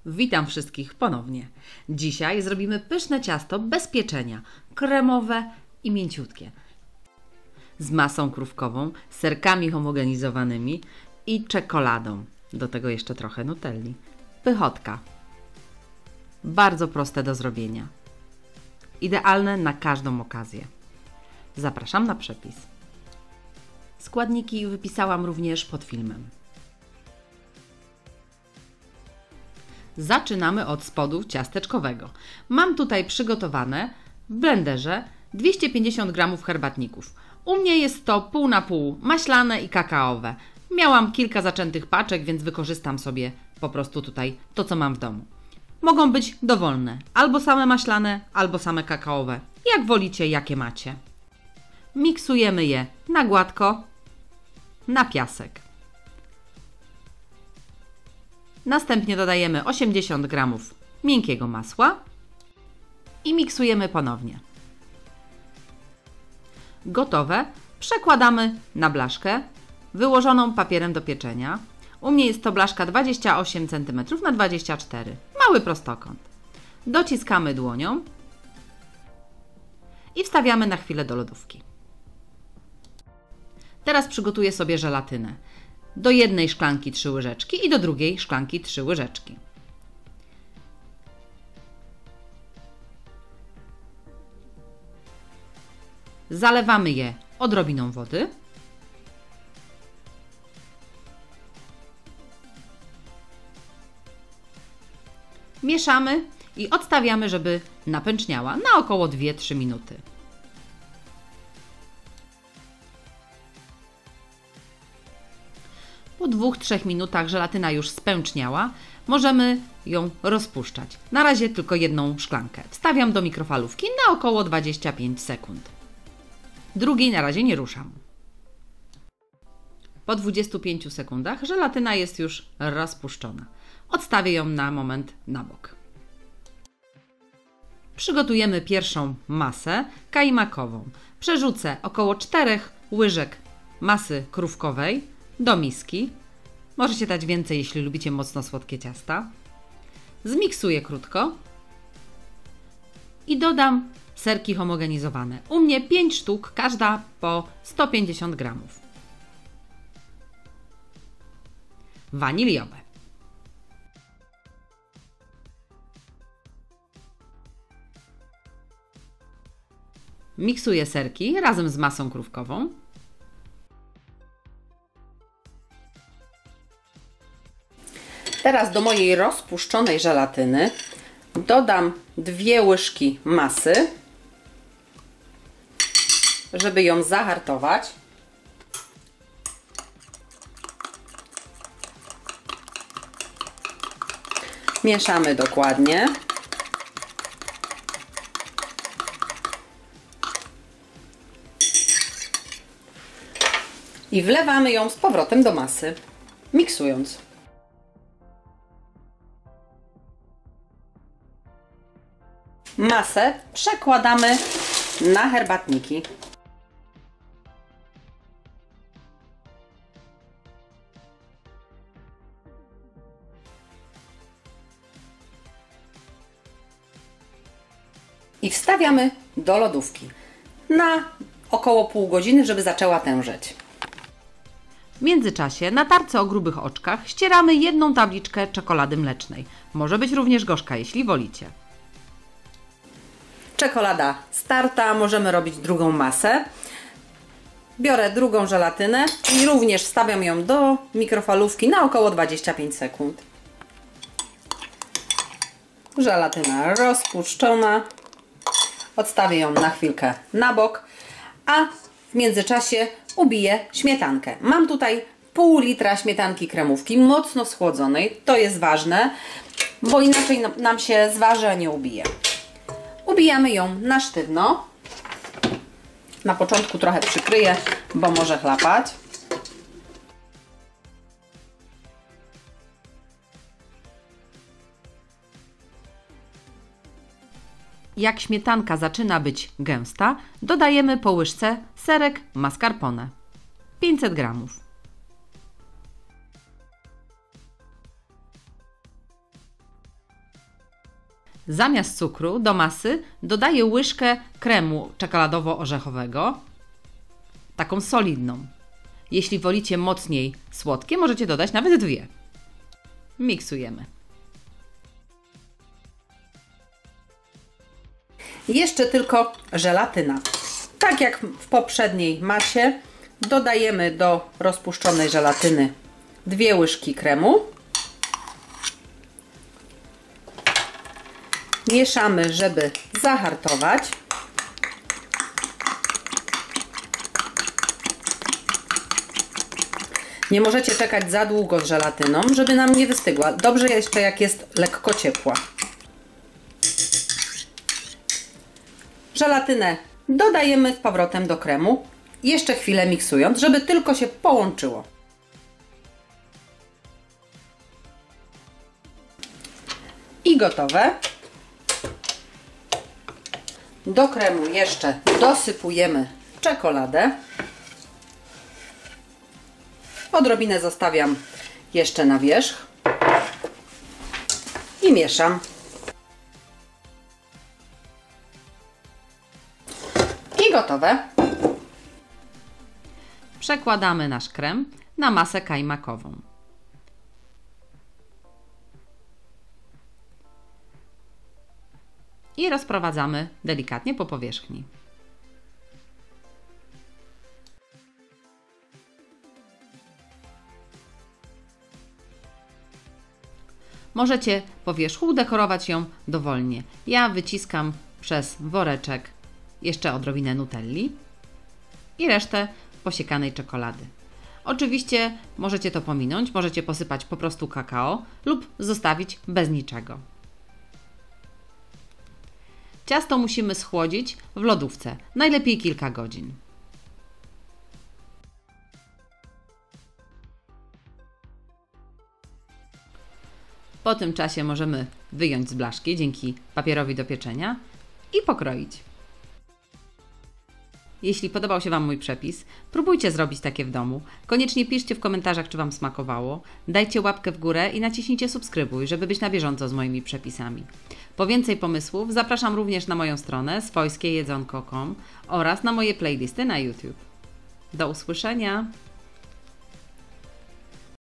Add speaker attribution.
Speaker 1: Witam wszystkich ponownie. Dzisiaj zrobimy pyszne ciasto bez pieczenia, kremowe i mięciutkie. Z masą krówkową, serkami homogenizowanymi i czekoladą. Do tego jeszcze trochę nutelli. Pychotka. Bardzo proste do zrobienia. Idealne na każdą okazję. Zapraszam na przepis. Składniki wypisałam również pod filmem. Zaczynamy od spodu ciasteczkowego. Mam tutaj przygotowane w blenderze 250 g herbatników. U mnie jest to pół na pół maślane i kakaowe. Miałam kilka zaczętych paczek, więc wykorzystam sobie po prostu tutaj to, co mam w domu. Mogą być dowolne, albo same maślane, albo same kakaowe. Jak wolicie, jakie macie. Miksujemy je na gładko, na piasek. Następnie dodajemy 80 g miękkiego masła i miksujemy ponownie. Gotowe przekładamy na blaszkę wyłożoną papierem do pieczenia. U mnie jest to blaszka 28 cm na 24 cm. Mały prostokąt. Dociskamy dłonią i wstawiamy na chwilę do lodówki. Teraz przygotuję sobie żelatynę. Do jednej szklanki 3 łyżeczki i do drugiej szklanki 3 łyżeczki. Zalewamy je odrobiną wody. Mieszamy i odstawiamy, żeby napęczniała na około 2-3 minuty. Po 2-3 minutach żelatyna już spęczniała. Możemy ją rozpuszczać. Na razie tylko jedną szklankę. Wstawiam do mikrofalówki na około 25 sekund. Drugiej na razie nie ruszam. Po 25 sekundach żelatyna jest już rozpuszczona. Odstawię ją na moment na bok. Przygotujemy pierwszą masę kajmakową. Przerzucę około 4 łyżek masy krówkowej do miski. Możecie dać więcej, jeśli lubicie mocno słodkie ciasta. Zmiksuję krótko i dodam serki homogenizowane. U mnie 5 sztuk, każda po 150 g. Waniliowe. Miksuję serki razem z masą krówkową. Teraz do mojej rozpuszczonej żelatyny dodam 2 łyżki masy, żeby ją zahartować. Mieszamy dokładnie. I wlewamy ją z powrotem do masy, miksując. Masę przekładamy na herbatniki. I wstawiamy do lodówki na około pół godziny, żeby zaczęła tężeć. W międzyczasie na tarce o grubych oczkach ścieramy 1 tabliczkę czekolady mlecznej. Może być również gorzka, jeśli wolicie. Czekolada starta, możemy robić drugą masę. Biorę drugą żelatynę i również wstawiam ją do mikrofalówki na około 25 sekund. Żelatyna rozpuszczona. Odstawię ją na chwilkę na bok, a w międzyczasie ubiję śmietankę. Mam tutaj pół litra śmietanki kremówki, mocno schłodzonej. To jest ważne, bo inaczej nam się zważy, a nie ubije. Ubijamy ją na sztywno. Na początku trochę przykryję, bo może chlapać. Jak śmietanka zaczyna być gęsta, dodajemy po łyżce serek mascarpone 500 g. Zamiast cukru do masy dodaję łyżkę kremu czekoladowo-orzechowego, taką solidną. Jeśli wolicie mocniej słodkie, możecie dodać nawet 2. Miksujemy. Jeszcze tylko żelatyna. Tak jak w poprzedniej masie, dodajemy do rozpuszczonej żelatyny 2 łyżki kremu. Mieszamy, żeby zahartować. Nie możecie czekać za długo z żelatyną, żeby nam nie wystygła. Dobrze jeszcze jak jest lekko ciepła. Żelatynę dodajemy z powrotem do kremu, jeszcze chwilę miksując, żeby tylko się połączyło. I gotowe. Do kremu jeszcze dosypujemy czekoladę. Odrobinę zostawiam jeszcze na wierzch i mieszam. I gotowe. Przekładamy nasz krem na masę kajmakową. I rozprowadzamy delikatnie po powierzchni. Możecie po wierzchu udekorować ją dowolnie. Ja wyciskam przez woreczek jeszcze odrobinę nutelli i resztę posiekanej czekolady. Oczywiście możecie to pominąć, możecie posypać po prostu kakao lub zostawić bez niczego. Ciasto musimy schłodzić w lodówce, najlepiej kilka godzin. Po tym czasie możemy wyjąć z blaszki dzięki papierowi do pieczenia i pokroić. Jeśli podobał się Wam mój przepis, próbujcie zrobić takie w domu. Koniecznie piszcie w komentarzach, czy Wam smakowało. Dajcie łapkę w górę i naciśnijcie subskrybuj, żeby być na bieżąco z moimi przepisami. Po więcej pomysłów zapraszam również na moją stronę swojskiejedzonko.com oraz na moje playlisty na YouTube. Do usłyszenia!